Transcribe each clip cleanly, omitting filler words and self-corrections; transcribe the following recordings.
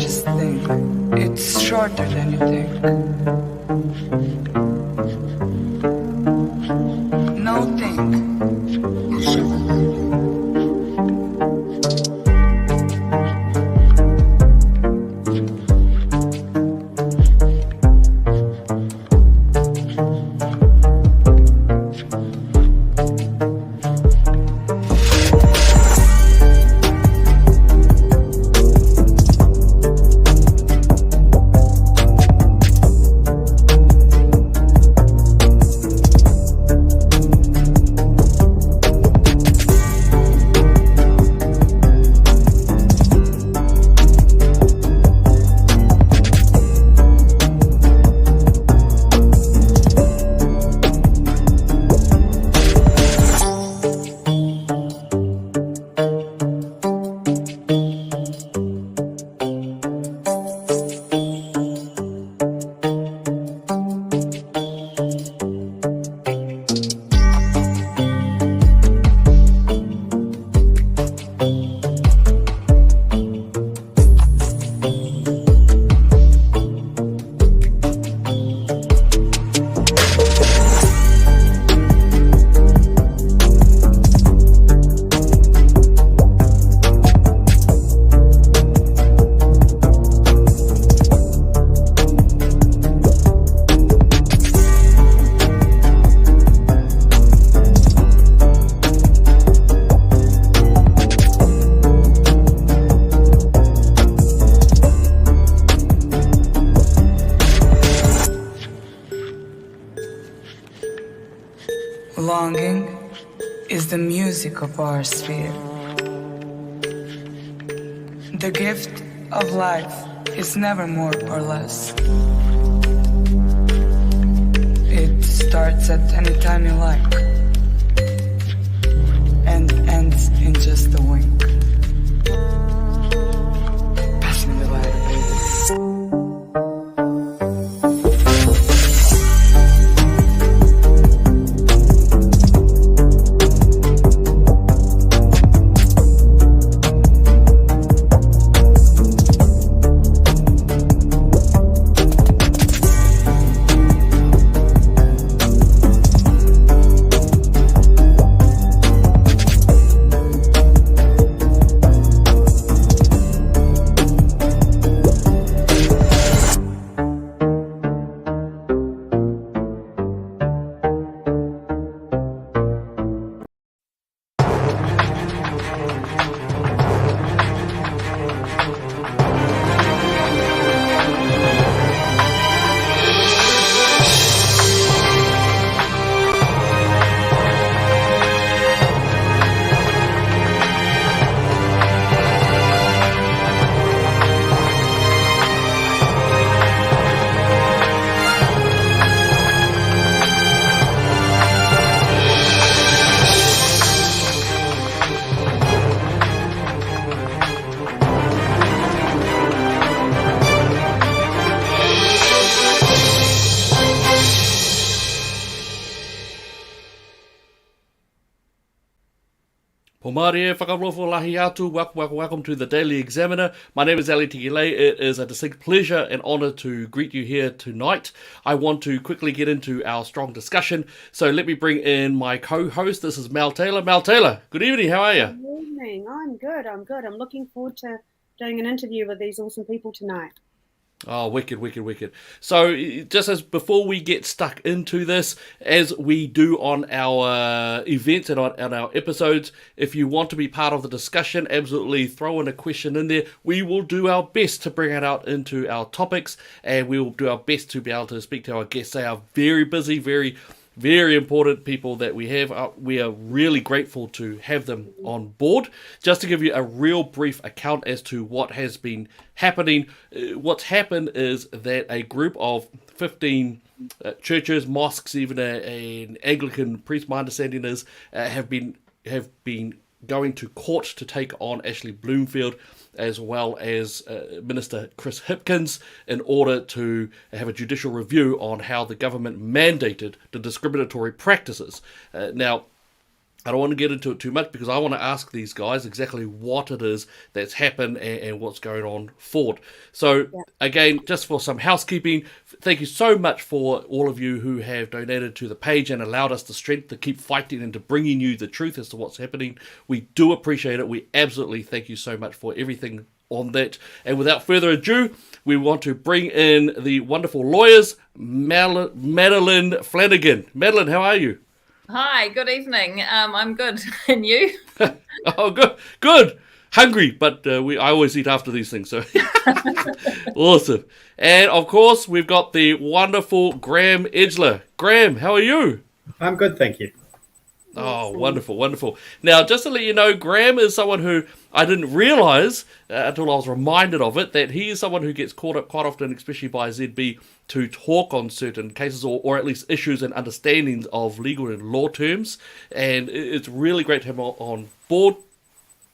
Just think, it's shorter than you think. No think. Longing is the music of our sphere. The gift of life is never more or less. It starts at any time you like and ends in just a wink. Pass me the lighter, baby. Pomare, whakarofo lahi atu, welcome to the Daily Examiner. My name is Elliot Ikilei. It is a distinct pleasure and honour to greet you here tonight. I want to quickly get into our strong discussion, so let me bring in my co-host. This is Mel Taylor. Mel Taylor, good evening, how are you? Good evening, I'm good. I'm looking forward to doing an interview with these awesome people tonight. Oh, wicked. So, just as before we get stuck into this, as we do on our events and on our episodes, if you want to be part of the discussion, absolutely throw in a question in there. We will do our best to bring it out into our topics, and we will do our best to be able to speak to our guests. They are very busy, very important people that we have. We are really grateful to have them on board. Just to give you a real brief account as to what has been happening, what's happened is that a group of 15 churches, mosques, even an Anglican priest, my understanding is, have been going to court to take on Ashley Bloomfield as well as Minister Chris Hipkins in order to have a judicial review on how the government mandated the discriminatory practices. Now, I don't want to get into it too much because I want to ask these guys exactly what it is that's happened and what's going on forward. So, again, just for some housekeeping, thank you so much for all of you who have donated to the page and allowed us the strength to keep fighting and to bringing you the truth as to what's happening. We do appreciate it. We absolutely thank you so much for everything on that. And without further ado, we want to bring in the wonderful lawyers, Madeline Flanagan. Madeline, how are you? Hi, good evening. I'm good. And you? Oh, good. Hungry, but I always eat after these things, so awesome. And of course, we've got the wonderful Graham Edgler. Graham, how are you? I'm good, thank you. Oh, wonderful. Now, just to let you know, Graham is someone who I didn't realise until I was reminded of it, that he is someone who gets caught up quite often, especially by ZB, to talk on certain cases or at least issues and understandings of legal and law terms. And it's really great to have him on board.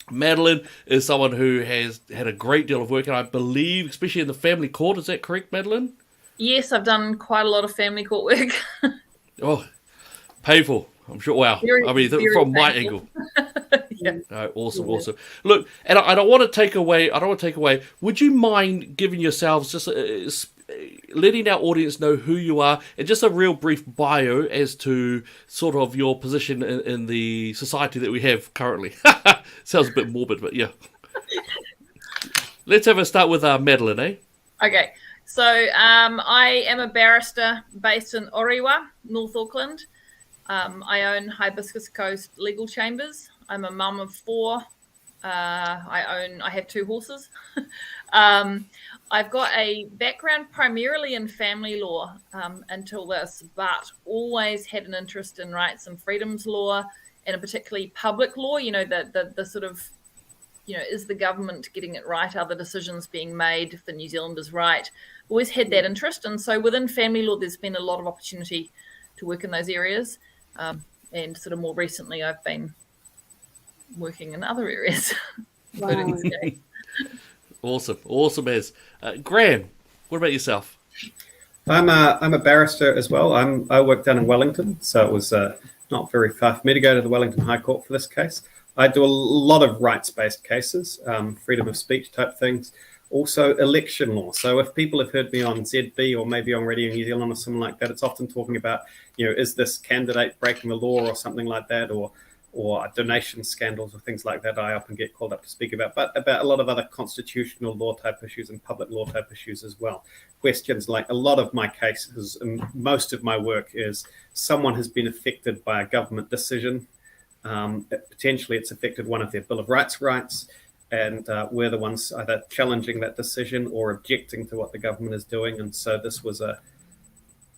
Madeline is someone who has had a great deal of work, and I believe, especially in the family court, is that correct, Madeline? Yes, I've done quite a lot of family court work. Oh, painful. I'm sure. Wow. Very, I mean, very from my painful. angle. Yeah. No, awesome. Look, and I don't want to take away. Would you mind giving yourselves just letting our audience know who you are and just a real brief bio as to sort of your position in the society that we have currently? Sounds a bit morbid, but yeah. Let's have a start with Madeline, eh? Okay. So I am a barrister based in Orewa, North Auckland. I own Hibiscus Coast Legal Chambers. I'm a mum of 4. I have 2 horses. I've got a background primarily in family law until this, but always had an interest in rights and freedoms law, and particularly public law. You know, the sort of, is the government getting it right? Are the decisions being made for New Zealanders right? Always had that interest, and so within family law, there's been a lot of opportunity to work in those areas. And sort of more recently, I've been working in other areas. Wow. Awesome as Graham, what about yourself? I'm a barrister as well. I work down in Wellington, so it was not very far for me to go to the Wellington High Court for this case. I do a lot of rights-based cases, freedom of speech type things, also election law. So if people have heard me on ZB or maybe on Radio New Zealand or something like that, it's often talking about, is this candidate breaking the law or something like that, or donation scandals or things like that I often get called up to speak about, but about a lot of other constitutional law type issues and public law type issues as well. Questions like a lot of my cases and most of my work is someone has been affected by a government decision. Potentially it's affected one of their Bill of Rights, and we're the ones either challenging that decision or objecting to what the government is doing. And so this was a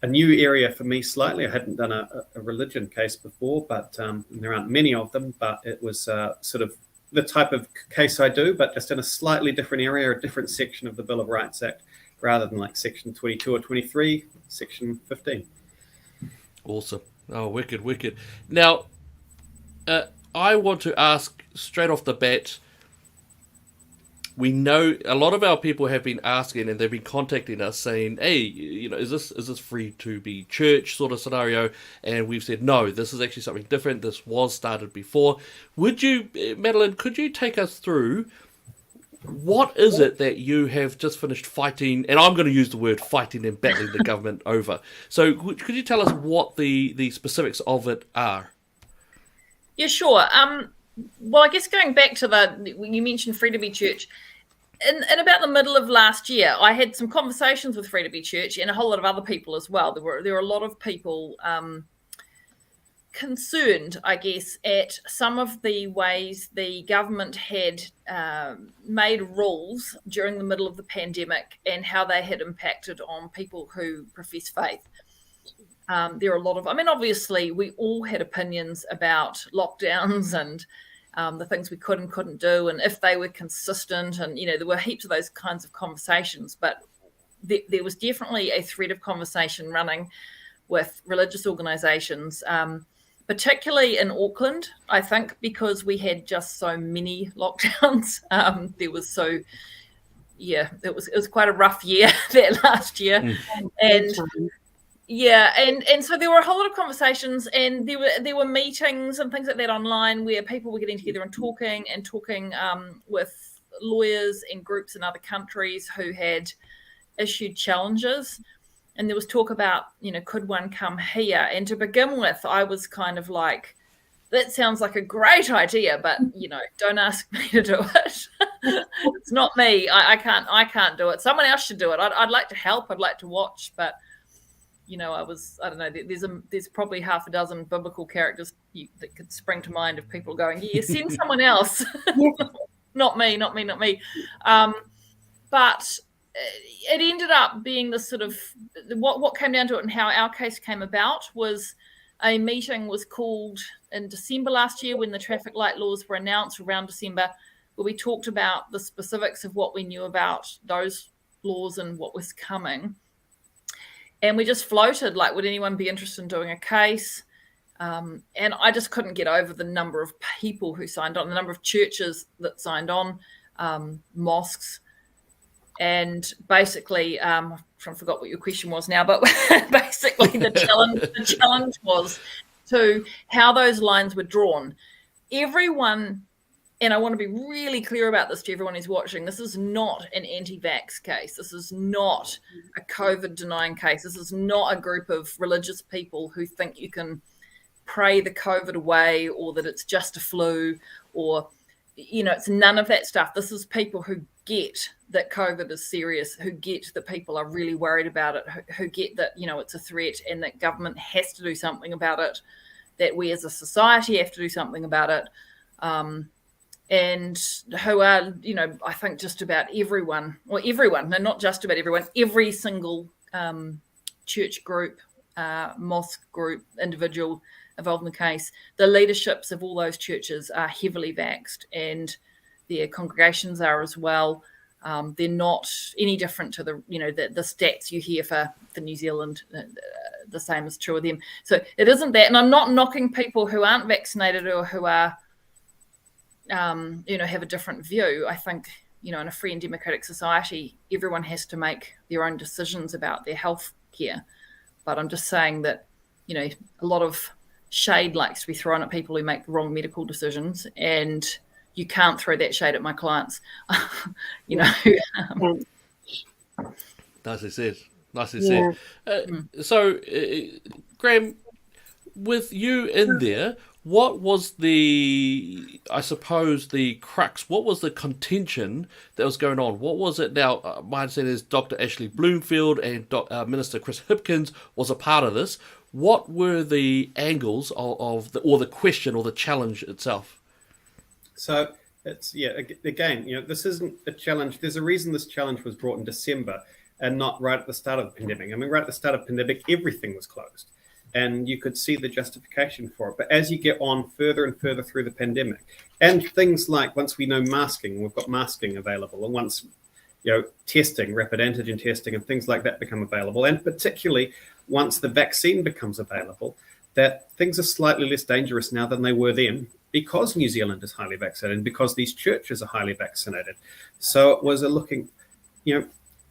new area for me slightly. I hadn't done a religion case before, but there aren't many of them, but it was sort of the type of case I do, but just in a slightly different area, a different section of the Bill of Rights Act, rather than like section 22 or 23, section 15. Awesome. Oh, wicked. Now, I want to ask straight off the bat, we know a lot of our people have been asking and they've been contacting us saying, hey, is this free to be church sort of scenario? And we've said, no, this is actually something different. This was started before. Would you, Madeline, could you take us through what is it that you have just finished fighting, and I'm going to use the word fighting and battling the government over. So could you tell us what the specifics of it are? Yeah, sure. Well, I guess going back to you mentioned Free to Be Church. In about the middle of last year, I had some conversations with Free to Be Church and a whole lot of other people as well. There were a lot of people concerned, I guess, at some of the ways the government had made rules during the middle of the pandemic and how they had impacted on people who profess faith. There are a lot of, obviously, we all had opinions about lockdowns and the things we could and couldn't do, and if they were consistent, and there were heaps of those kinds of conversations. But there was definitely a thread of conversation running with religious organisations, particularly in Auckland, I think, because we had just so many lockdowns. It was quite a rough year that last year, and Yeah, and so there were a whole lot of conversations, and there were meetings and things like that online where people were getting together and talking with lawyers and groups in other countries who had issued challenges. And there was talk about, could one come here? And to begin with, I was kind of like, that sounds like a great idea, but don't ask me to do it. It's not me. I can't do it. Someone else should do it. I'd like to help. I'd like to watch, but I don't know. There's probably half a dozen biblical characters that could spring to mind of people going, yeah, send someone else. Not me. But it ended up being this sort of what came down to it, and how our case came about was a meeting was called in December last year when the traffic light laws were announced, around December, where we talked about the specifics of what we knew about those laws and what was coming. And we just floated, like, would anyone be interested in doing a case? And I just couldn't get over the number of people who signed on, the number of churches that signed on, mosques. And basically, I forgot what your question was now, but basically the challenge was to how those lines were drawn. Everyone, and I want to be really clear about this to everyone who's watching, this is not an anti-vax case. This is not a COVID denying case. This is not a group of religious people who think you can pray the COVID away, or that it's just a flu, or, it's none of that stuff. This is people who get that COVID is serious, who get that people are really worried about it, who get that, it's a threat and that government has to do something about it, that we as a society have to do something about it. And who are, I think just about everyone, no, not just about everyone, every single church group, mosque group, individual involved in the case, the leaderships of all those churches are heavily vaxxed, and their congregations are as well. They're not any different to the stats you hear for New Zealand. The same is true of them. So it isn't that, and I'm not knocking people who aren't vaccinated or who are, have a different view. I think, in a free and democratic society, everyone has to make their own decisions about their health care. But I'm just saying that, a lot of shade likes to be thrown at people who make the wrong medical decisions, and you can't throw that shade at my clients. Nicely said. So, Graham, with you in there, what was the crux? What was the contention that was going on? What was it? Now, my understanding is Dr. Ashley Bloomfield and Minister Chris Hipkins was a part of this. What were the angles of the question or the challenge itself? So it's, again, this isn't a challenge. There's a reason this challenge was brought in December and not right at the start of the pandemic. I mean, right at the start of the pandemic, everything was closed, and you could see the justification for it. But as you get on further and further through the pandemic, and things like once we know masking, we've got masking available, and once, testing, rapid antigen testing and things like that become available, and particularly once the vaccine becomes available, that things are slightly less dangerous now than they were then, because New Zealand is highly vaccinated and because these churches are highly vaccinated. So it was the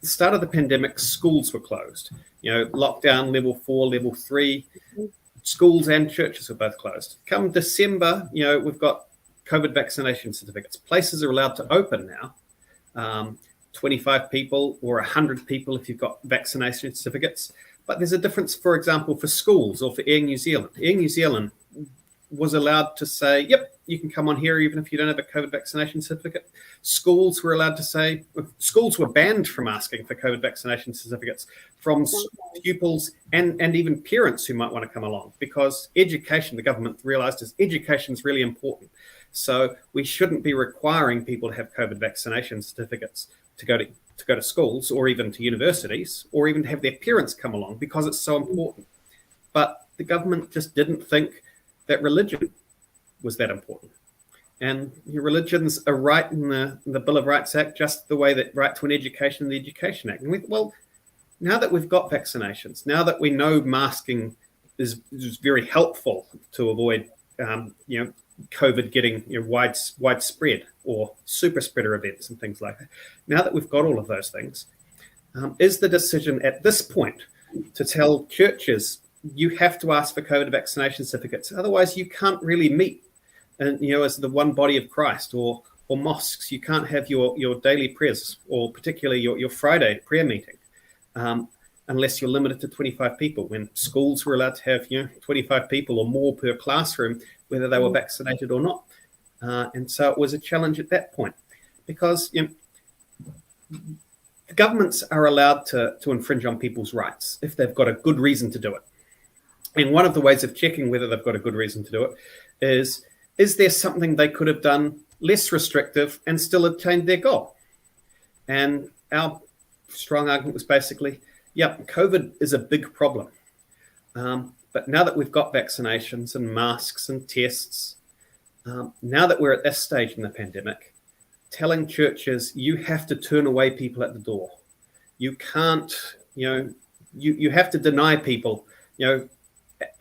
start of the pandemic, schools were closed. Lockdown, level 4, level 3, schools and churches were both closed. Come December, we've got COVID vaccination certificates. Places are allowed to open now, 25 people or 100 people if you've got vaccination certificates. But there's a difference, for example, for schools or for Air New Zealand. Air New Zealand was allowed to say, yep, you can come on here even if you don't have a COVID vaccination certificate. Schools were allowed to say, schools were banned from asking for COVID vaccination certificates from pupils and even parents who might want to come along, because education, the government realised, is education is really important. So we shouldn't be requiring people to have COVID vaccination certificates to go to schools or even to universities, or even to have their parents come along, because it's so important. But the government just didn't think that religion was that important. And your religions are right in the Bill of Rights Act, just the way that right to an education in the Education Act. And now that we've got vaccinations, now that we know masking is very helpful to avoid, COVID getting widespread or super spreader events and things like that. Now that we've got all of those things, is the decision at this point to tell churches, you have to ask for COVID vaccination certificates. Otherwise, you can't really meet, and as the one body of Christ, or mosques. You can't have your daily prayers, or particularly your Friday prayer meeting, unless you're limited to 25 people. When schools were allowed to have 25 people or more per classroom, whether they were vaccinated or not. And so it was a challenge at that point, because governments are allowed to infringe on people's rights if they've got a good reason to do it. And one of the ways of checking whether they've got a good reason to do it is there something they could have done less restrictive and still attained their goal? And our strong argument was basically, COVID is a big problem. But now that we've got vaccinations and masks and tests, now that we're at this stage in the pandemic, telling churches you have to turn away people at the door. You can't, you have to deny people,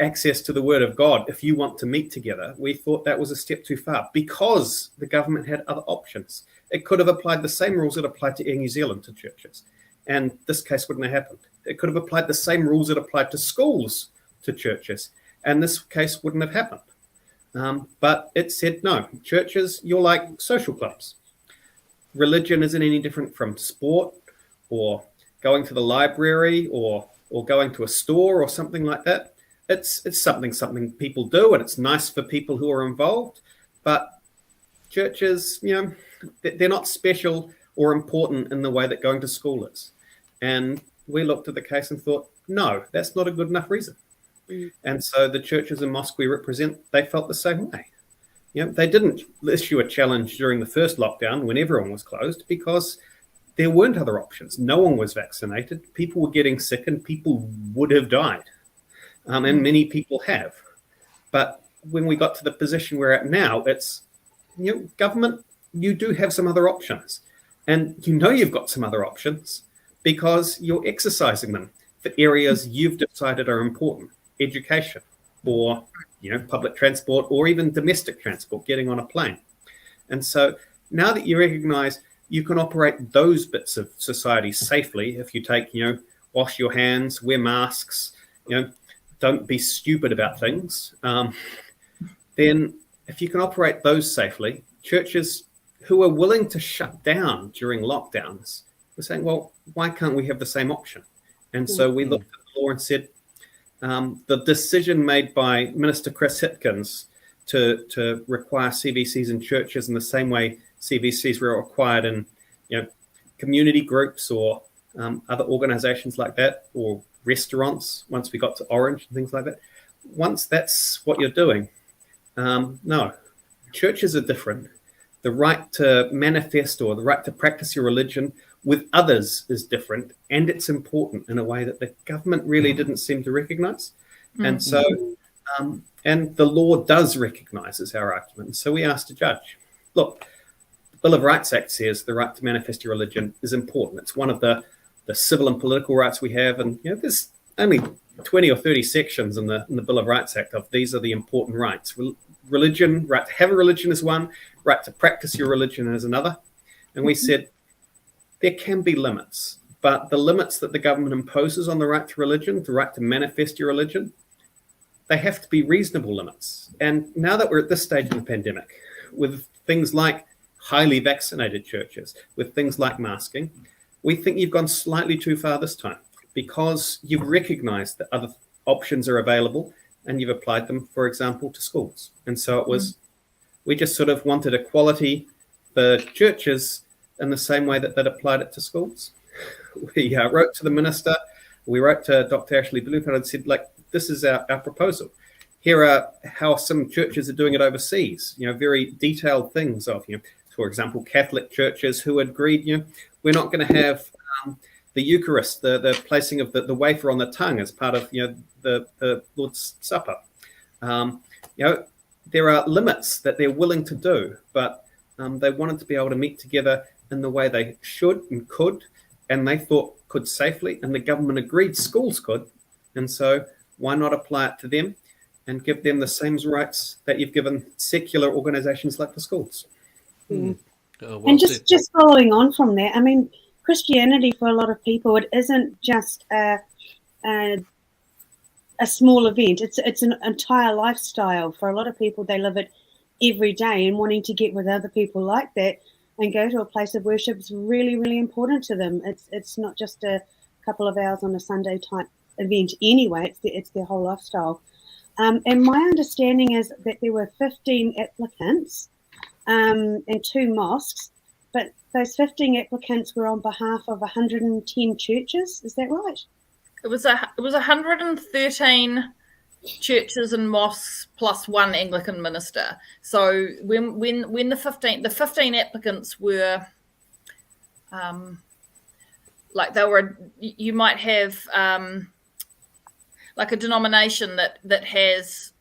access to the word of God if you want to meet together. We thought that was a step too far, because the government had other options. It could have applied the same rules that applied to Air New Zealand to churches, and this case wouldn't have happened. It could have applied the same rules that applied to schools to churches, and this case wouldn't have happened. But it said, no, churches, you're like social clubs. Religion isn't any different from sport or going to the library or going to a store or something like that. It's something people do, and it's nice for people who are involved. But churches, they're not special or important in the way that going to school is. And we looked at the case and thought, no, that's not a good enough reason. And so the churches and mosques we represent, they felt the same way. They didn't issue a challenge during the first lockdown when everyone was closed, because there weren't other options. No one was vaccinated. People were getting sick, and people would have died. And many people have. But when we got to the position we're at now, it's, government, you do have some other options. And you've got some other options because you're exercising them for areas you've decided are important. Education, or, public transport, or even domestic transport, getting on a plane. And so now that you recognize you can operate those bits of society safely, if you take, wash your hands, wear masks, don't be stupid about things, then if you can operate those safely, churches who are willing to shut down during lockdowns were saying, well, why can't we have the same option? And so we looked at the law and said, the decision made by Minister Chris Hitkins to require CVCs in churches in the same way CVCs were required in community groups or other organizations like that, or restaurants, once we got to Orange and things like that. Once that's what you're doing, no, churches are different. The right to manifest or the right to practice your religion with others is different, and it's important in a way that the government really didn't seem to recognize. And so, and the law does recognize, is our argument. So we asked a judge, look, the Bill of Rights Act says the right to manifest your religion is important. It's one of the civil and political rights we have, and there's only 20 or 30 sections in the Bill of Rights Act of these are the important rights. Religion, right to have a religion is one, right to practice your religion is another. And we said there can be limits, but the limits that the government imposes on the right to religion, the right to manifest your religion, they have to be reasonable limits. And now that we're at this stage in the pandemic, with things like highly vaccinated churches, with things like masking, we think you've gone slightly too far this time, because you've recognized that other options are available and you've applied them, for example, to schools. And so it was, we just sort of wanted equality for churches in the same way that applied it to schools. We wrote to the minister, we wrote to Dr. Ashley Bloomfield and said, this is our proposal. Here are how some churches are doing it overseas, very detailed things of, for example, Catholic churches who agreed, we're not going to have the Eucharist, the placing of the wafer on the tongue as part of, the Lord's Supper. There are limits that they're willing to do, but they wanted to be able to meet together in the way they should and could, and they thought could safely, and the government agreed schools could. And so why not apply it to them and give them the same rights that you've given secular organizations like the schools? And just following on from that, I mean, Christianity for a lot of people, it isn't just a small event. It's an entire lifestyle for a lot of people. They live it every day, and wanting to get with other people like that and go to a place of worship is really, really important to them. It's not just a couple of hours on a Sunday type event anyway. It's their whole lifestyle. And my understanding is that there were 15 applicants and 2 mosques, but those 15 applicants were on behalf of 110 churches. Is that right? It was 113 churches and mosques plus 1 Anglican minister. So when the 15 applicants were like they were, you might have like a denomination that has,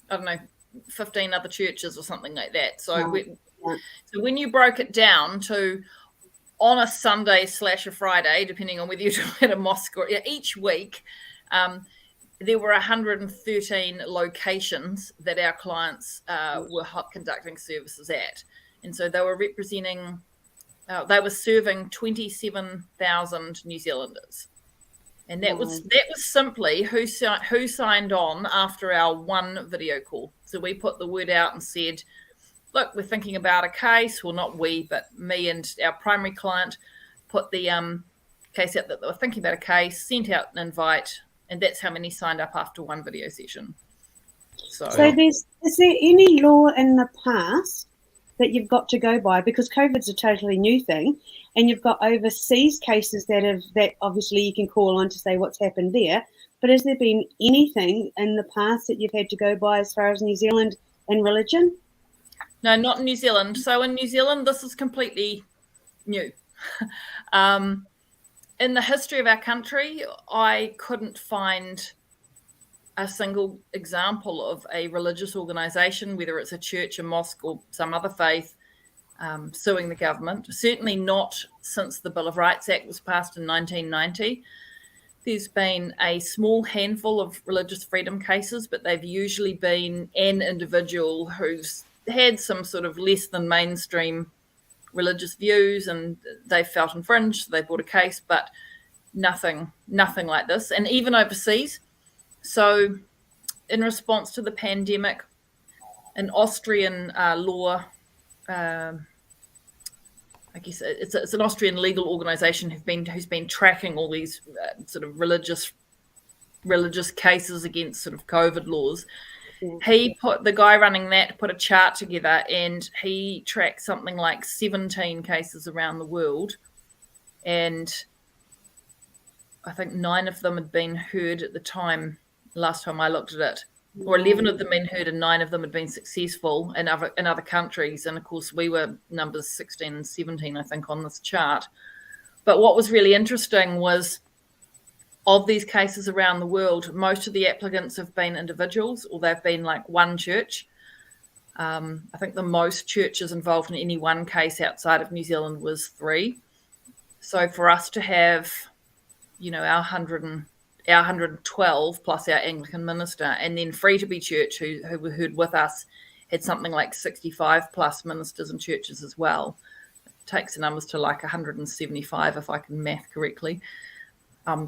I don't know, 15 other churches or something like that. So so when you broke it down to on a Sunday / a Friday, depending on whether you're at a mosque or each week, there were 113 locations that our clients were conducting services at. And so they were representing, they were serving 27,000 New Zealanders. And that was simply who signed on after our 1 video call. So we put the word out and said, look, we're thinking about a case. Well, not we, but me and our primary client put the case out that they were thinking about a case, sent out an invite, and that's how many signed up after 1 video session. So is there any law in the past that you've got to go by? Because COVID's a totally new thing, and you've got overseas cases that obviously you can call on to say what's happened there. But has there been anything in the past that you've had to go by as far as New Zealand and religion? No, not in New Zealand. So in New Zealand, this is completely new. In the history of our country, I couldn't find a single example of a religious organisation, whether it's a church, a mosque, or some other faith, suing the government. Certainly not since the Bill of Rights Act was passed in 1990. There's been a small handful of religious freedom cases, but they've usually been an individual who's had some sort of less than mainstream religious views and they felt infringed, so they brought a case, but nothing like this. And even overseas, so in response to the pandemic, an Austrian law, I guess it's an Austrian legal organisation who's been tracking all these sort of religious cases against sort of COVID laws. The guy running that put a chart together, and he tracked something like 17 cases around the world, and I think 9 of them had been heard at the time, last time I looked at it, or 11 of them had been heard and 9 of them had been successful in other countries. And of course we were numbers 16 and 17, I think, on this chart. But what was really interesting was, of these cases around the world, most of the applicants have been individuals, or they've been like 1 church. I think the most churches involved in any one case outside of New Zealand was 3. So for us to have, our 112 plus our Anglican minister, and then Free to Be Church, who were heard with us, had something like 65 plus ministers and churches as well. It takes the numbers to like 175, if I can math correctly.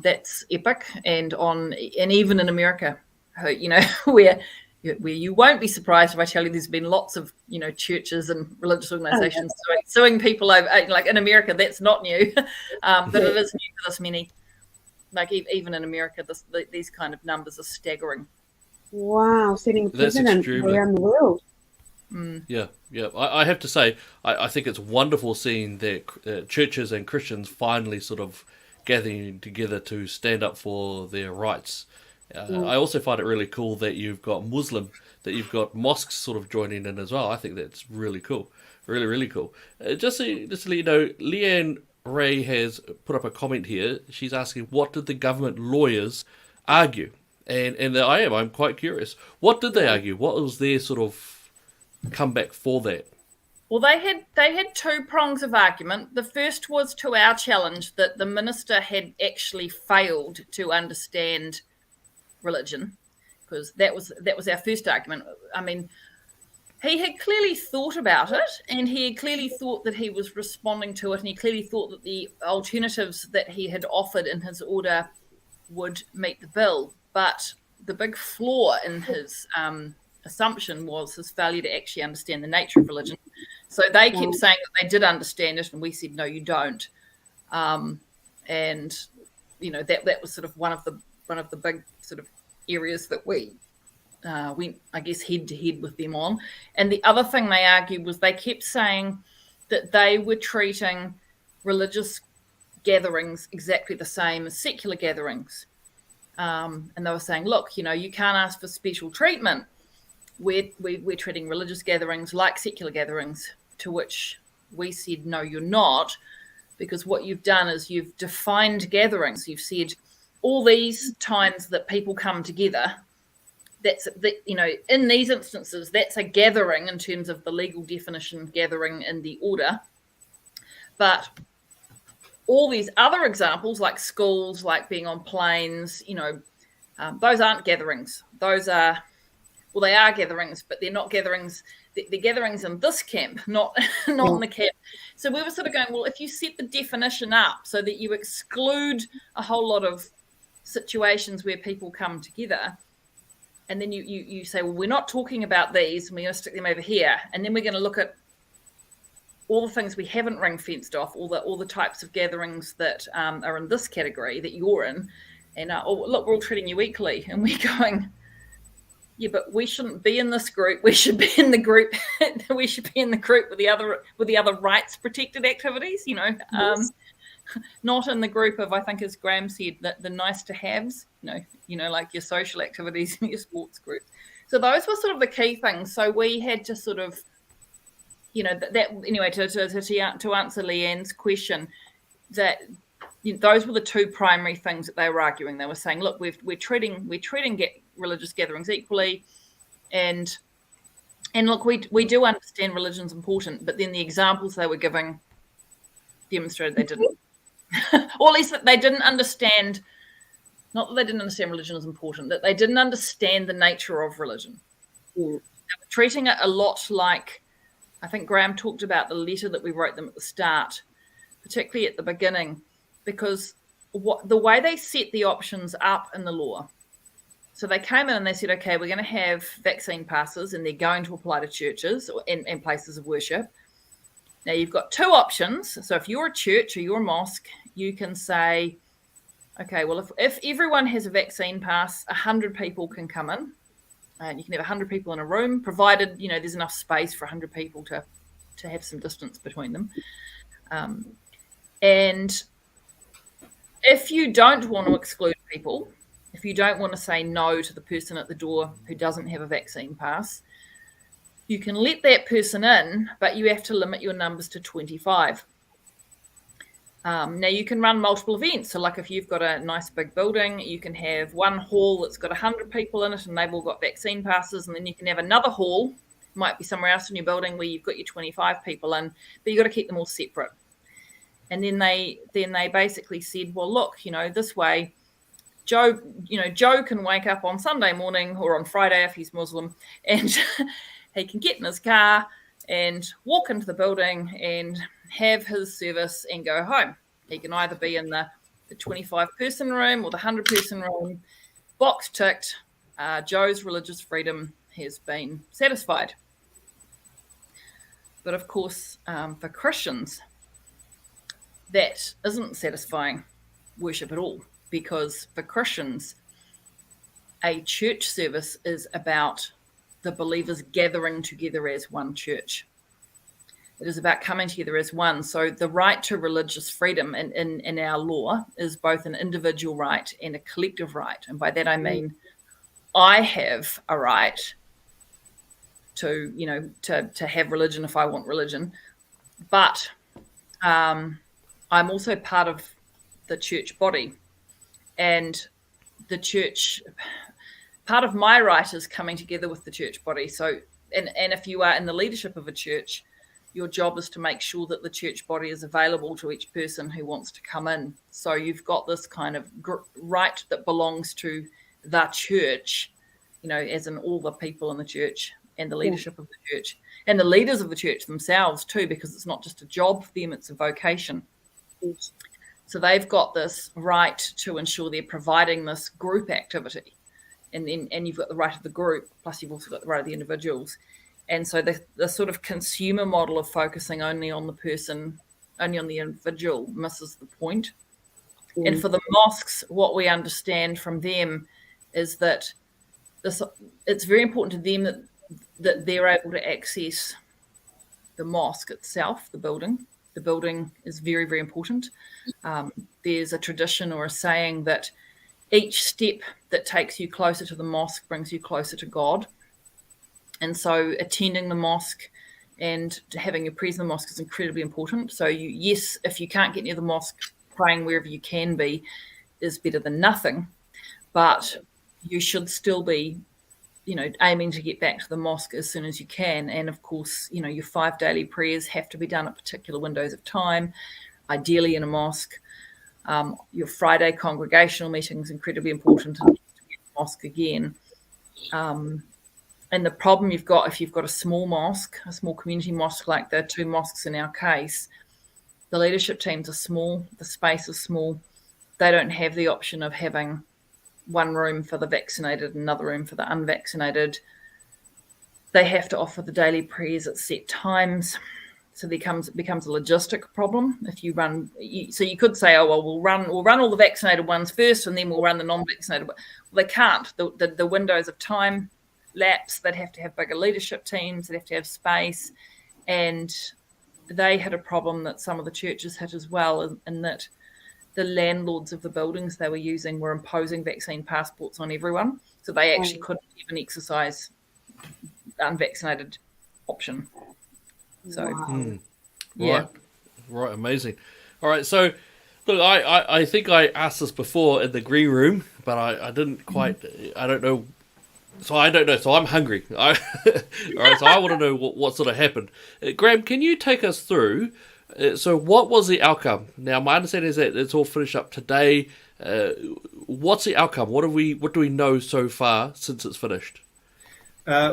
That's epic. And even in America, where you won't be surprised if I tell you there's been lots of churches and religious organizations suing people over, like in America. That's not new, but it is new for this many. Like even in America, these kind of numbers are staggering. Wow, setting precedent around the world. Yeah. I have to say, I think it's wonderful seeing that churches and Christians finally sort of gathering together to stand up for their rights. I also find it really cool that you've got you've got mosques sort of joining in as well. I think that's really cool. Really, really cool. Just to let you know, Leanne Ray has put up a comment here. She's asking, what did the government lawyers argue? And I'm quite curious. What did they argue? What was their sort of comeback for that? Well, they had 2 prongs of argument. The first was to our challenge that the minister had actually failed to understand religion, because that was our first argument. I mean, he had clearly thought about it, and he had clearly thought that he was responding to it, and he clearly thought that the alternatives that he had offered in his order would meet the bill. But the big flaw in his assumption was his failure to actually understand the nature of religion. So they kept saying that they did understand it, and we said, no, you don't. And that was sort of one of the big sort of areas that we went, I guess, head to head with them on. And the other thing they argued was they kept saying that they were treating religious gatherings exactly the same as secular gatherings. And they were saying, look, you can't ask for special treatment. We're treating religious gatherings like secular gatherings, to which we said, no, you're not, because what you've done is you've defined gatherings. You've said all these times that people come together, in these instances, that's a gathering in terms of the legal definition, gathering in the order. But all these other examples, like schools, like being on planes, those aren't gatherings. Those are, well, they are gatherings, but they're not gatherings. They're gatherings in this camp, not in the camp. So we were sort of going, well, if you set the definition up so that you exclude a whole lot of situations where people come together, and then you say, well, we're not talking about these, and we're going to stick them over here, and then we're going to look at all the things we haven't ring fenced off, all the types of gatherings that are in this category that you're in, and look, we're all treating you equally, and we're going, yeah, but we shouldn't be in this group. We should be in the group. We should be in the group with the other rights protected activities. Yes. Not in the group of, I think, as Graham said, the nice to haves. Like your social activities and your sports groups. So those were sort of the key things. So we had to sort of, that anyway, to answer Leanne's question, that those were the two primary things that they were arguing. They were saying, look, we're treating religious gatherings equally, and look, we do understand religion's important, but then the examples they were giving demonstrated they didn't, or at least that they didn't understand. Not that they didn't understand religion is important, that they didn't understand the nature of religion. They were treating it a lot like, I think Graham talked about the letter that we wrote them at the start, particularly at the beginning, because the way they set the options up in the law. So they came in and they said, okay, we're going to have vaccine passes, and they're going to apply to churches and places of worship. Now you've got two options. So if you're a church or you're a mosque, you can say, okay, well, if everyone has a vaccine pass, 100 people can come in, and you can have 100 people in a room, provided there's enough space for 100 people to have some distance between them. And if you don't want to exclude people, if you don't want to say no to the person at the door who doesn't have a vaccine pass, you can let that person in, but you have to limit your numbers to 25. Now you can run multiple events. So like if you've got a nice big building, you can have one hall that's got 100 people in it and they've all got vaccine passes. And then you can have another hall, might be somewhere else in your building where you've got your 25 people in, but you've got to keep them all separate. And then they basically said, well, look, this way, Joe can wake up on Sunday morning or on Friday if he's Muslim, and he can get in his car and walk into the building and have his service and go home. He can either be in the 25-person room or the 100-person room. Box ticked. Joe's religious freedom has been satisfied. But of course, for Christians, that isn't satisfying worship at all, because for Christians, a church service is about the believers gathering together as one church. It is about coming together as one. So the right to religious freedom in our law is both an individual right and a collective right. And by that I mean I have a right to have religion if I want religion, but I'm also part of the church body, and the church, part of my right is coming together with the church body. So, and if you are in the leadership of a church, your job is to make sure that the church body is available to each person who wants to come in. So you've got this kind of right that belongs to the church, as in all the people in the church and the leadership of the church and the leaders of the church themselves too, because it's not just a job for them, it's a vocation. So they've got this right to ensure they're providing this group activity. And you've got the right of the group, plus you've also got the right of the individuals. And so the sort of consumer model of focusing only on the person, only on the individual, misses the point. And for the mosques, what we understand from them is that it's very important to them that they're able to access the mosque itself, the building. The building is very, very important. There's a tradition or a saying that each step that takes you closer to the mosque brings you closer to God. And so attending the mosque and having your prayers in the mosque is incredibly important. So yes, if you can't get near the mosque, praying wherever you can be is better than nothing. But you should still be, aiming to get back to the mosque as soon as you can. And of course, your 5 daily prayers have to be done at particular windows of time, ideally in a mosque. Your Friday congregational meeting is incredibly important in the mosque again. And the problem you've got, if you've got a small mosque, a small community mosque like the 2 mosques in our case, the leadership teams are small, the space is small. They don't have the option of having one room for the vaccinated, another room for the unvaccinated. They have to offer the daily prayers at set times. So it becomes a logistic problem. If you run, so you could say, oh, well, we'll run all the vaccinated ones first and then we'll run the non-vaccinated. Well, they can't. The windows of time lapse. They'd have to have bigger leadership teams. They'd have to have space. And they had a problem that some of the churches had as well, in that the landlords of the buildings they were using were imposing vaccine passports on everyone. So they actually couldn't even exercise the unvaccinated option. So, yeah. Right, amazing. All right, so look, I think I asked this before in the green room, but I didn't quite, I don't know. So I don't know. So I'm hungry. All right, so I want to know what sort of happened. Graham, can you take us through? So what was the outcome? Now, my understanding is that it's all finished up today. What's the outcome? What do we know so far since it's finished?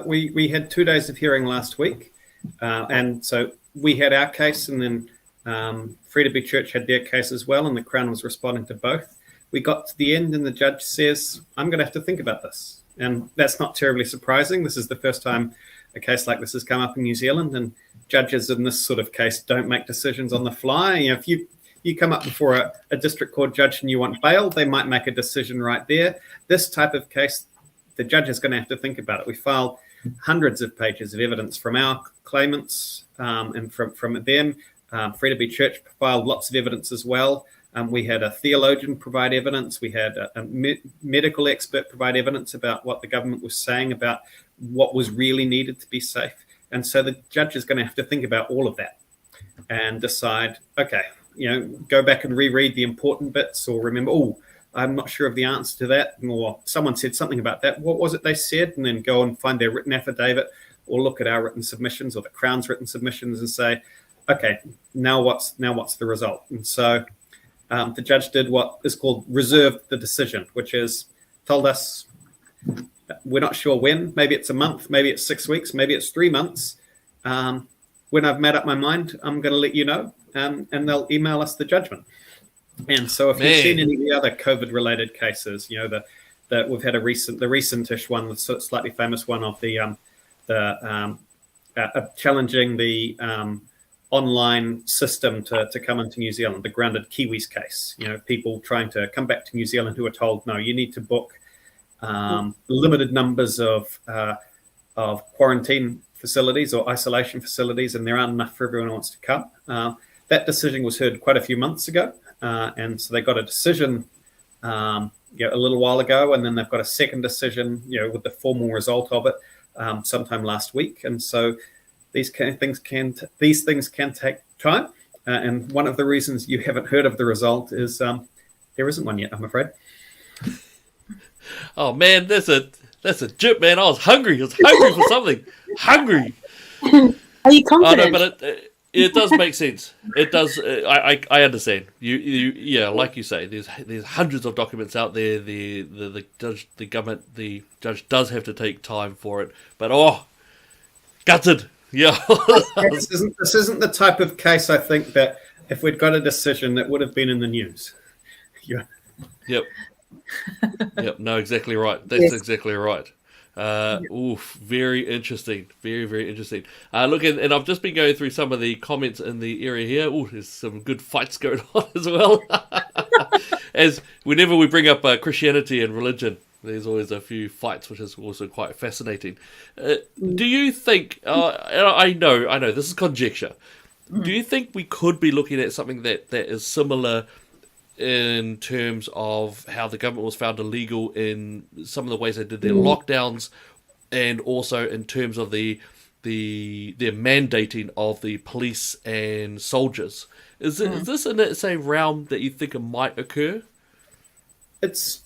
We had 2 days of hearing last week. And so we had our case, and then Free Church had their case as well, and the Crown was responding to both. We got to the end, and the judge says, I'm going to have to think about this. And that's not terribly surprising. This is the first time a case like this has come up in New Zealand, and judges in this sort of case don't make decisions on the fly. If you come up before a district court judge and you want bail, they might make a decision right there. This type of case, the judge is going to have to think about it. We filed hundreds of pages of evidence from our claimants and from them. Free Church filed lots of evidence as well. We had a theologian provide evidence. We had a medical expert provide evidence about what the government was saying about what was really needed to be safe. And so the judge is going to have to think about all of that and decide, okay, go back and reread the important bits, or remember, I'm not sure of the answer to that, or someone said something about that. What was it they said? And then go and find their written affidavit, or look at our written submissions or the Crown's written submissions and say, okay, now what's the result? And so the judge did what is called reserved the decision, which is told us we're not sure when. Maybe it's a month, maybe it's 6 weeks, maybe it's 3 months. When I've made up my mind, I'm going to let you know, and they'll email us the judgment. And so if you've seen any of the other COVID-related cases, that we've had the recentish one, the slightly famous one of the challenging the online system to come into New Zealand, the grounded Kiwis case. People trying to come back to New Zealand who are told, no, you need to book limited numbers of quarantine facilities or isolation facilities, and there aren't enough for everyone who wants to come. That decision was heard quite a few months ago, and so they got a decision a little while ago, and then they've got a second decision, with the formal result of it sometime last week. And so these things can take time, and one of the reasons you haven't heard of the result is there isn't one yet, I'm afraid. Oh man, that's a jip, man. I was hungry. For something. Hungry. Are you confident? Oh, no, but it does make sense. It does. I understand. Yeah, like you say, there's hundreds of documents out there. The judge does have to take time for it. But gutted. Yeah. This isn't the type of case, I think, that if we'd got a decision that would have been in the news. Yeah. Yep. Yep. No, exactly right. That's Yes. exactly right. Very interesting. Very, very interesting. Look, and I've just been going through some of the comments in the area here. There's some good fights going on as well. As whenever we bring up Christianity and religion, there's always a few fights, which is also quite fascinating. Do you think, I know, this is conjecture. Do you think we could be looking at something that is similar in terms of how the government was found illegal in some of the ways they did their lockdowns, and also in terms of their mandating of the police and soldiers? Is this in that same realm that you think it might occur? It's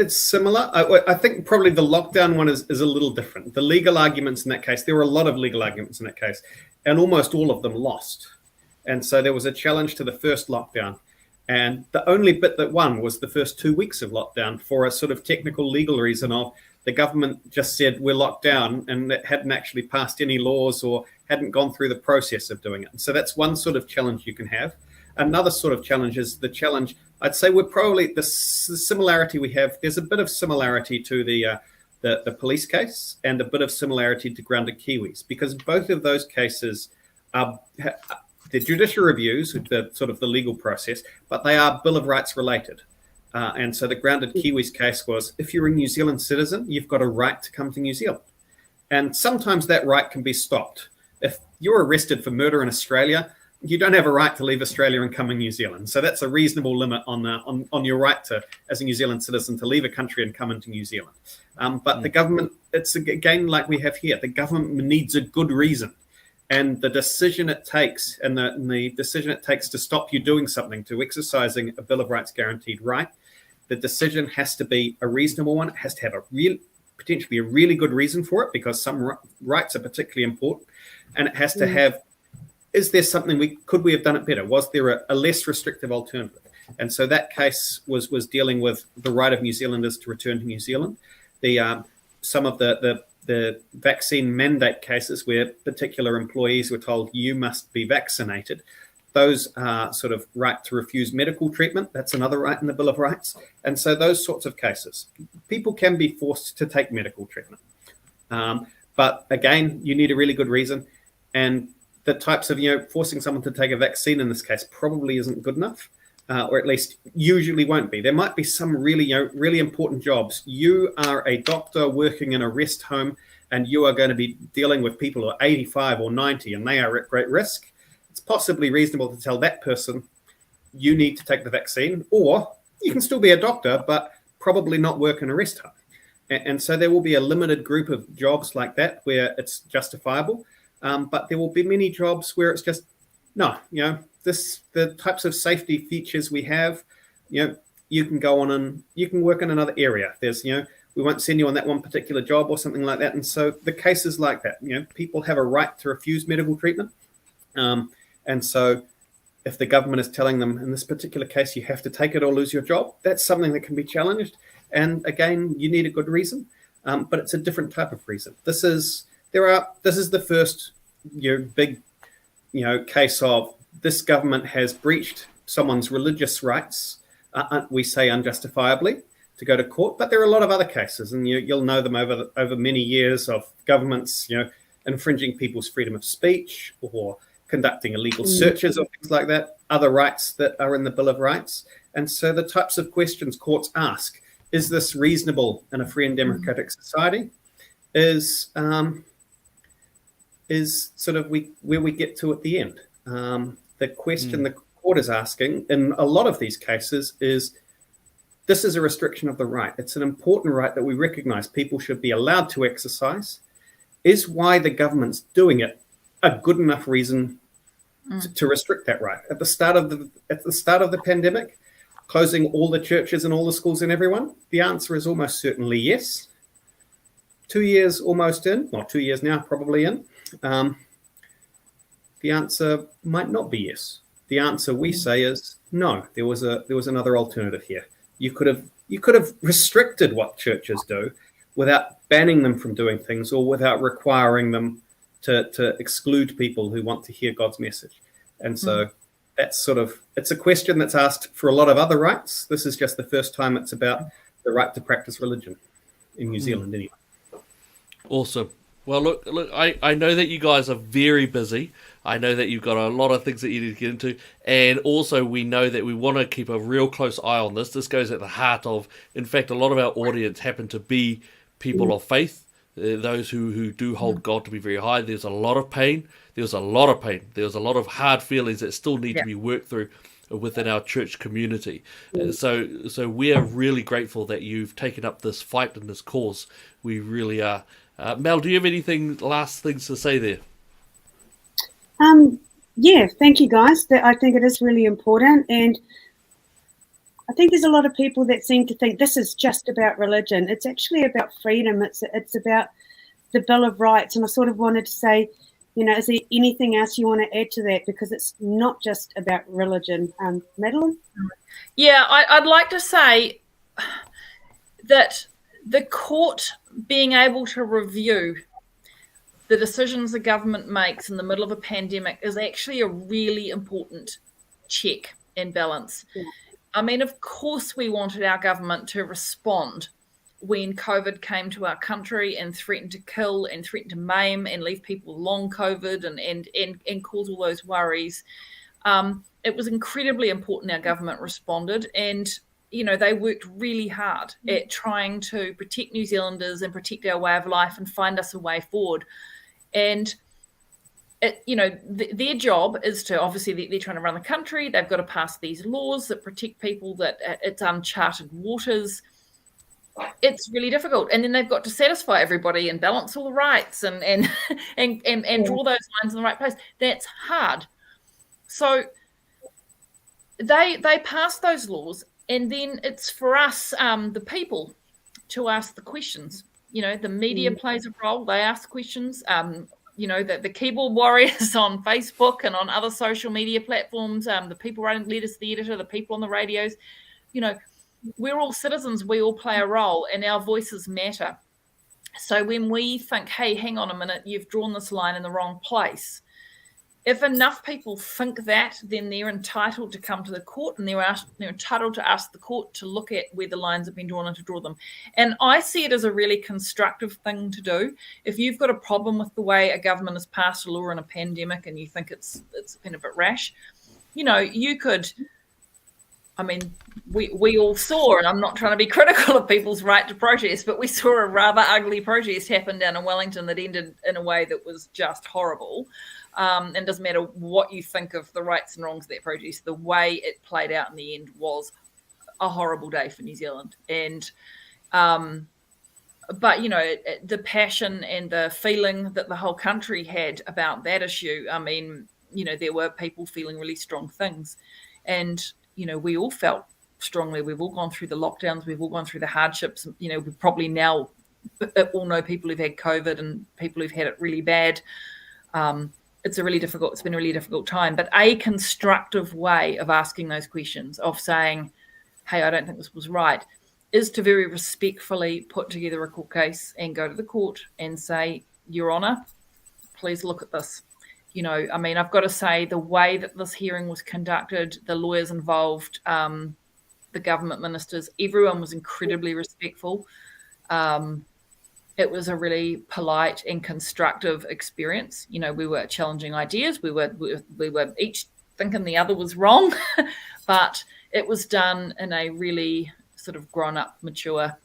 similar. I think probably the lockdown one is a little different. The legal arguments in that case, there were a lot of legal arguments in that case, and almost all of them lost. And so there was a challenge to the first lockdown. And the only bit that won was the first 2 weeks of lockdown for a sort of technical legal reason of the government just said we're locked down, and it hadn't actually passed any laws or hadn't gone through the process of doing it. And so that's one sort of challenge you can have. Another sort of challenge is the challenge, I'd say we're probably, the similarity we have, there's a bit of similarity to the police case and a bit of similarity to grounded Kiwis, because both of those cases are the judicial reviews, the sort of the legal process, but they are Bill of Rights related. And so the grounded Kiwis case was, if you're a New Zealand citizen, you've got a right to come to New Zealand. And sometimes that right can be stopped. If you're arrested for murder in Australia, you don't have a right to leave Australia and come in New Zealand. So that's a reasonable limit on your right to, as a New Zealand citizen, to leave a country and come into New Zealand. But the government, it's again like we have here, the government needs a good reason. And the decision it takes, and the decision it takes to stop you doing something, to exercising a Bill of Rights guaranteed right, the decision has to be a reasonable one. It has to have potentially a really good reason for it, because some rights are particularly important. And it has to have, is there something could we have done it better? Was there a less restrictive alternative? And so that case was dealing with the right of New Zealanders to return to New Zealand. Some of the vaccine mandate cases where particular employees were told you must be vaccinated, those are sort of right to refuse medical treatment. That's another right in the Bill of Rights. And so those sorts of cases, people can be forced to take medical treatment. But again, you need a really good reason. And the types of, forcing someone to take a vaccine in this case probably isn't good enough. Or at least usually won't be. There might be some really, really important jobs. You are a doctor working in a rest home, and you are going to be dealing with people who are 85 or 90, and they are at great risk. It's possibly reasonable to tell that person, you need to take the vaccine, or you can still be a doctor, but probably not work in a rest home. And so there will be a limited group of jobs like that where it's justifiable, but there will be many jobs where it's just, no, the types of safety features we have, you can go on and you can work in another area. There's, we won't send you on that one particular job or something like that. And so the cases like that, people have a right to refuse medical treatment. And so if the government is telling them in this particular case, you have to take it or lose your job, that's something that can be challenged. And again, you need a good reason, but it's a different type of reason. This is the first, big, case of this government has breached someone's religious rights, we say unjustifiably, to go to court. But there are a lot of other cases, and you'll know them over many years of governments, infringing people's freedom of speech or conducting illegal searches or things like that, other rights that are in the Bill of Rights. And so the types of questions courts ask, is this reasonable in a free and democratic society, is sort of where we get to at the end. The question the court is asking in a lot of these cases is, this is a restriction of the right. It's an important right that we recognize people should be allowed to exercise. Is why the government's doing it a good enough reason to restrict that right? At the start of the pandemic, closing all the churches and all the schools and everyone, the answer is almost certainly yes. 2 years almost in, or 2 years now probably in, the answer might not be yes. The answer we say is no. There was another alternative here. You could have restricted what churches do without banning them from doing things, or without requiring them to exclude people who want to hear God's message. And so that's sort of, it's a question that's asked for a lot of other rights. This is just the first time it's about the right to practice religion in New Zealand anyway. Awesome. Well, look, I know that you guys are very busy. I know that you've got a lot of things that you need to get into. And also we know that we want to keep a real close eye on this. This goes at the heart of, in fact, a lot of our audience happen to be people of faith, those who do hold God to be very high. There's a lot of pain. There's a lot of pain. There's a lot of hard feelings that still need to be worked through within our church community. So we are really grateful that you've taken up this fight and this cause. We really are. Mel, do you have last things to say there? Yeah, thank you guys. I think it is really important, and I think there's a lot of people that seem to think this is just about religion. It's actually about freedom. It's about the Bill of Rights, and I sort of wanted to say, is there anything else you want to add to that? Because it's not just about religion. Madeline? Yeah, I'd like to say that the court being able to review the decisions the government makes in the middle of a pandemic is actually a really important check and balance. Yeah. I mean, of course, we wanted our government to respond when COVID came to our country and threatened to kill and threatened to maim and leave people with long COVID and cause all those worries. It was incredibly important our government responded, and they worked really hard at trying to protect New Zealanders and protect our way of life and find us a way forward. And their job is to, obviously they're trying to run the country. They've got to pass these laws that protect people, that it's uncharted waters. It's really difficult. And then they've got to satisfy everybody and balance all the rights and draw those lines in the right place. That's hard. So they pass those laws, and then it's for us, the people, to ask the questions. The media plays a role. They ask questions. The keyboard warriors on Facebook and on other social media platforms, the people writing letters to the editor, the people on the radios, we're all citizens. We all play a role, and our voices matter. So when we think, hey, hang on a minute, you've drawn this line in the wrong place, if enough people think that, then they're entitled to come to the court, and they're entitled to ask the court to look at where the lines have been drawn and to draw them. And I see it as a really constructive thing to do. If you've got a problem with the way a government has passed a law in a pandemic and you think it's been a bit rash, you could. I mean, we all saw, and I'm not trying to be critical of people's right to protest, but we saw a rather ugly protest happen down in Wellington that ended in a way that was just horrible. And it doesn't matter what you think of the rights and wrongs of that protest, the way it played out in the end was a horrible day for New Zealand. And but the passion and the feeling that the whole country had about that issue, I mean, there were people feeling really strong things, and we all felt strongly. We've all gone through the lockdowns, we've all gone through the hardships. We probably now all know people who've had COVID and people who've had it really bad. It's been a really difficult time, but a constructive way of asking those questions, of saying, hey, I don't think this was right, is to very respectfully put together a court case and go to the court and say, Your Honour, please look at this. I mean, I've got to say, the way that this hearing was conducted, the lawyers involved, the government ministers, everyone was incredibly respectful. It was a really polite and constructive experience. We were challenging ideas. We were each thinking the other was wrong, but it was done in a really sort of grown-up, mature.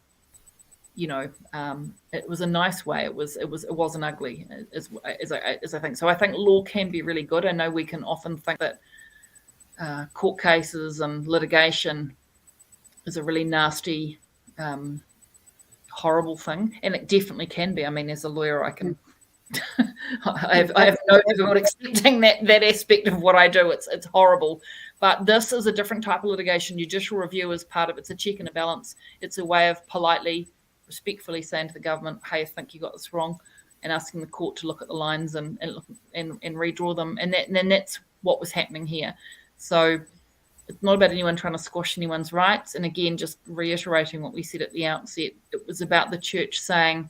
It was a nice way. It wasn't ugly, as I think. So I think law can be really good. I know we can often think that court cases and litigation is a really nasty, horrible thing, and it definitely can be. I mean, as a lawyer, I can I have no difficulty accepting that aspect of what I do. It's horrible, but this is a different type of litigation. Judicial review is part of it's a check and a balance. It's a way of politely, respectfully saying to the government, hey, I think you got this wrong, and asking the court to look at the lines and redraw them, and that's what was happening here. So it's not about anyone trying to squash anyone's rights. And again, just reiterating what we said at the outset, it was about the church saying,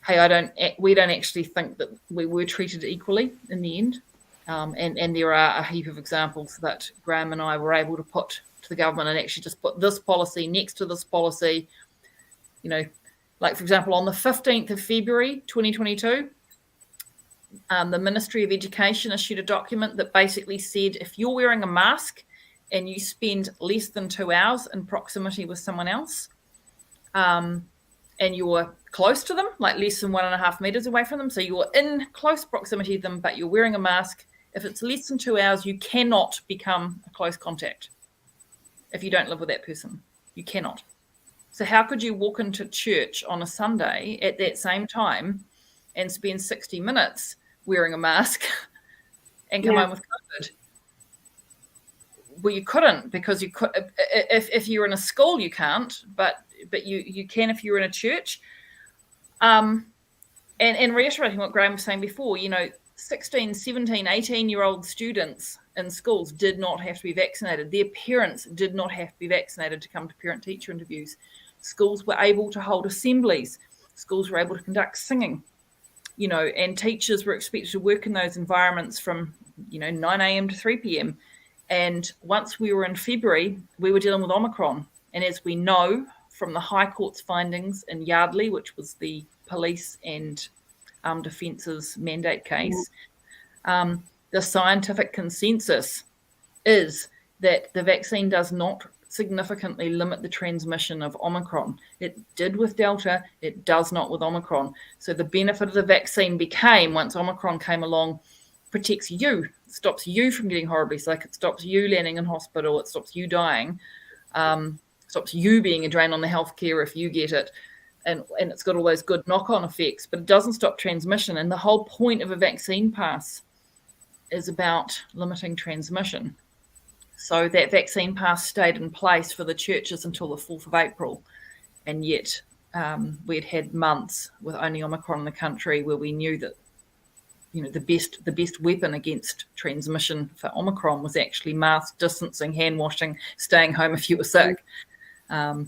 hey, we don't actually think that we were treated equally in the end. And there are a heap of examples that Graham and I were able to put to the government and actually just put this policy next to this policy. Like, for example, on the 15th of February 2022, the Ministry of Education issued a document that basically said if you're wearing a mask and you spend less than 2 hours in proximity with someone else, and you're close to them, like less than 1.5 meters away from them, so you're in close proximity to them, but you're wearing a mask, if it's less than 2 hours, you cannot become a close contact. If you don't live with that person, you cannot. So how could you walk into church on a Sunday at that same time and spend 60 minutes wearing a mask and come home with COVID? Well, you couldn't, because you could if you're in a school, you can't, but you can if you're in a church. And reiterating what Graham was saying before, 16, 17, 18-year-old students in schools did not have to be vaccinated. Their parents did not have to be vaccinated to come to parent-teacher interviews. Schools were able to hold assemblies. Schools were able to conduct singing, and teachers were expected to work in those environments from, 9 a.m. to 3 p.m. And once we were in February, we were dealing with Omicron. And as we know from the High Court's findings in Yardley, which was the police and defence's mandate case, the scientific consensus is that the vaccine does not significantly limit the transmission of Omicron. It did with Delta, it does not with Omicron. So the benefit of the vaccine became, once Omicron came along, protects you, stops you from getting horribly sick, it stops you landing in hospital, it stops you dying, stops you being a drain on the healthcare if you get it. And it's got all those good knock-on effects, but it doesn't stop transmission. And the whole point of a vaccine pass is about limiting transmission. So that vaccine pass stayed in place for the churches until the 4th of April. And yet we'd had months with only Omicron in the country where we knew that, the best weapon against transmission for Omicron was actually mask distancing, hand washing, staying home if you were sick. So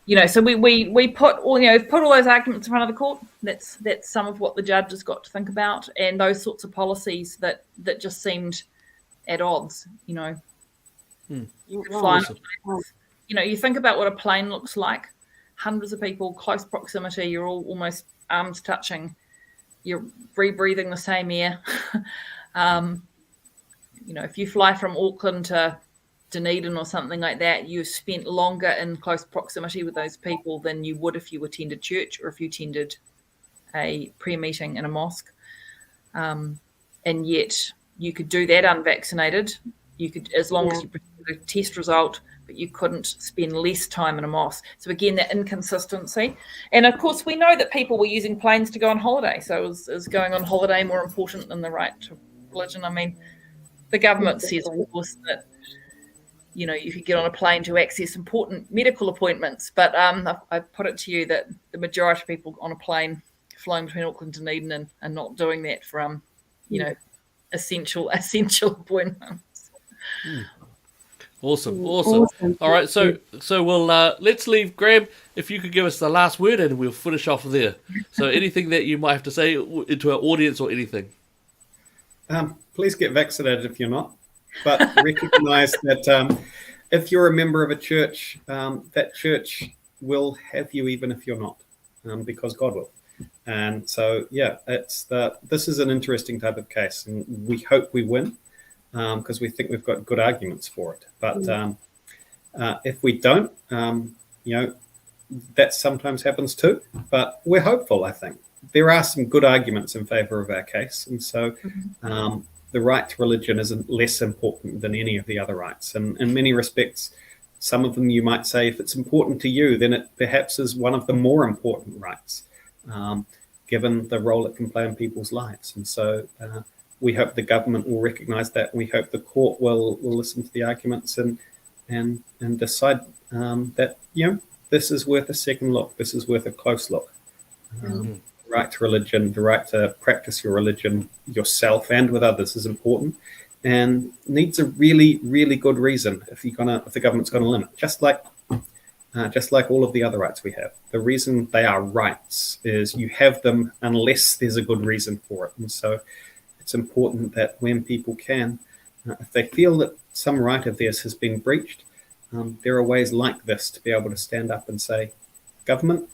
we put all those arguments in front of the court. That's some of what the judges got to think about, and those sorts of policies that just seemed at odds. You think about what a plane looks like: hundreds of people, close proximity. You're all almost arms touching. You're rebreathing the same air. If you fly from Auckland to Dunedin or something like that, you spent longer in close proximity with those people than you would if you attended church or if you attended a prayer meeting in a mosque. And yet you could do that unvaccinated. You could, as long as you presented a test result, but you couldn't spend less time in a mosque. So again, that inconsistency. And of course, we know that people were using planes to go on holiday. So is going on holiday more important than the right to religion? I mean, the government says, of course, that you could get on a plane to access important medical appointments. But I put it to you that the majority of people on a plane flying between Auckland and Dunedin are not doing that for, essential appointments. Awesome. All right, so we'll let's leave. Graham, if you could give us the last word and we'll finish off there. So anything that you might have to say to our audience or anything? Please get vaccinated if you're not. But recognize that if you're a member of a church, that church will have you even if you're not, because God will. And so, this is an interesting type of case, and we hope we win because we think we've got good arguments for it. But if we don't, that sometimes happens too. But we're hopeful, I think. There are some good arguments in favor of our case, and so the right to religion isn't less important than any of the other rights. And in many respects, some of them you might say, if it's important to you, then it perhaps is one of the more important rights, given the role it can play in people's lives. And so we hope the government will recognise that. We hope the court will listen to the arguments and decide that, this is worth a second look. This is worth a close look. The right to religion, the right to practice your religion yourself and with others is important, and needs a really, really good reason if the government's going to limit. Just like all of the other rights we have, the reason they are rights is you have them unless there's a good reason for it. And so, it's important that when people can, if they feel that some right of theirs has been breached, there are ways like this to be able to stand up and say, government,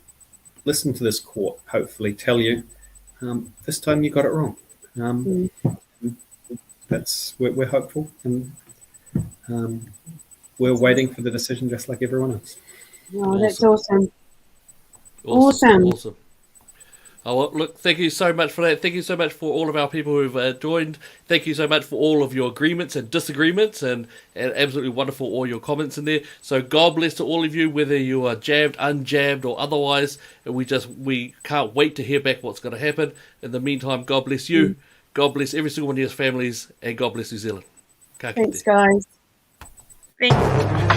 listen to this court, hopefully tell you, this time you got it wrong. We're hopeful, and we're waiting for the decision just like everyone else. Oh, that's awesome. Awesome. Oh, well, look, thank you so much for that. Thank you so much for all of our people who've joined. Thank you so much for all of your agreements and disagreements, and absolutely wonderful all your comments in there. So God bless to all of you, whether you are jabbed, unjabbed, or otherwise. And we can't wait to hear back what's going to happen. In the meantime, God bless you. God bless every single one of your families, and God bless New Zealand. Ka kite. Thanks, guys. Thank you.